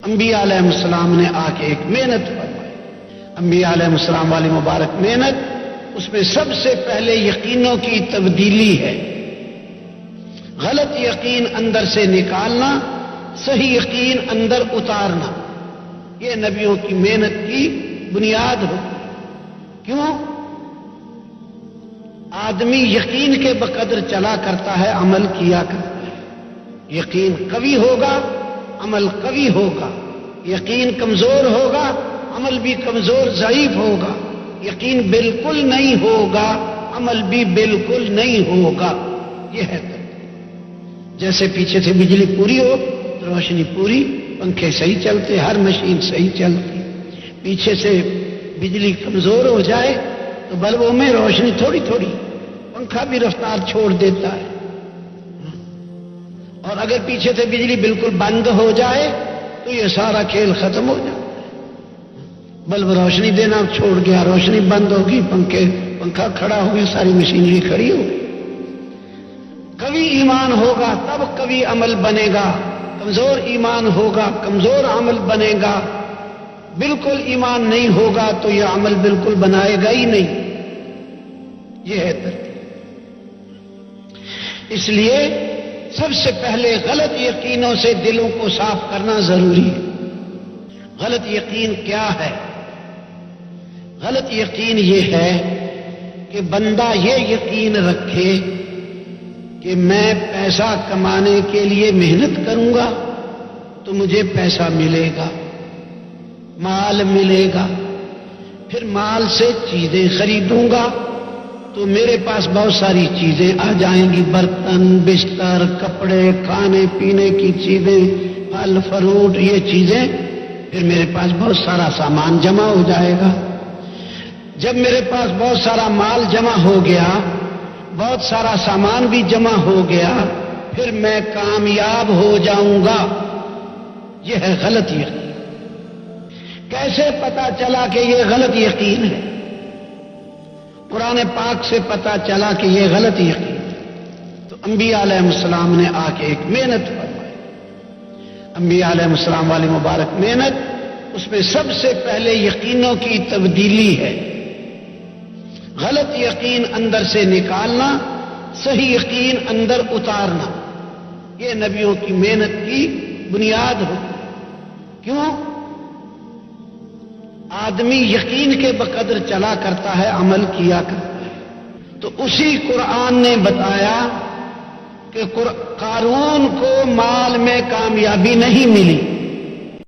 انبیاء علیہ السلام نے آ کے ایک محنت فرمائی. انبیاء علیہ السلام والی مبارک محنت، اس میں سب سے پہلے یقینوں کی تبدیلی ہے. غلط یقین اندر سے نکالنا، صحیح یقین اندر اتارنا، یہ نبیوں کی محنت کی بنیاد ہوتی. کیوں؟ آدمی یقین کے بقدر چلا کرتا ہے، عمل کیا کرتا ہے. یقین قوی ہوگا، عمل قوی ہوگا. یقین کمزور ہوگا، عمل بھی کمزور ضعیف ہوگا. یقین بالکل نہیں ہوگا، عمل بھی بالکل نہیں ہوگا. یہ ہے جیسے پیچھے سے بجلی پوری ہو تو روشنی پوری، پنکھے صحیح چلتے، ہر مشین صحیح چلتی. پیچھے سے بجلی کمزور ہو جائے تو بلبوں میں روشنی تھوڑی تھوڑی، پنکھا بھی رفتار چھوڑ دیتا ہے. اور اگر پیچھے سے بجلی بالکل بند ہو جائے تو یہ سارا کھیل ختم ہو جاتا ہے. بلب روشنی دینا چھوڑ گیا، روشنی بند ہوگی، پنکھا کھڑا ہو گیا، ساری مشینری کھڑی ہو گئی. قوی ایمان ہوگا تب قوی عمل بنے گا، کمزور ایمان ہوگا کمزور عمل بنے گا. بالکل ایمان نہیں ہوگا تو یہ عمل بالکل بنائے گا ہی نہیں. یہ ہے ترتیب. اس لیے سب سے پہلے غلط یقینوں سے دلوں کو صاف کرنا ضروری ہے. غلط یقین کیا ہے؟ غلط یقین یہ ہے کہ بندہ یہ یقین رکھے کہ میں پیسہ کمانے کے لیے محنت کروں گا تو مجھے پیسہ ملے گا، مال ملے گا. پھر مال سے چیزیں خریدوں گا تو میرے پاس بہت ساری چیزیں آ جائیں گی، برتن، بستر، کپڑے، کھانے پینے کی چیزیں، پھل فروٹ، یہ چیزیں. پھر میرے پاس بہت سارا سامان جمع ہو جائے گا. جب میرے پاس بہت سارا مال جمع ہو گیا، بہت سارا سامان بھی جمع ہو گیا، پھر میں کامیاب ہو جاؤں گا. یہ ہے غلط یقین. کیسے پتا چلا کہ یہ غلط یقین ہے؟ قرآن پاک سے پتا چلا کہ یہ غلط یقین ہے. تو انبیاء علیہ السلام نے آ کے ایک محنت فرمائی. انبیاء علیہ السلام والی مبارک محنت، اس میں سب سے پہلے یقینوں کی تبدیلی ہے. غلط یقین اندر سے نکالنا، صحیح یقین اندر اتارنا، یہ نبیوں کی محنت کی بنیاد ہوتی. کیوں؟ آدمی یقین کے بقدر چلا کرتا ہے، عمل کیا کرتا ہے. تو اسی قرآن نے بتایا کہ قارون کو مال میں کامیابی نہیں ملی،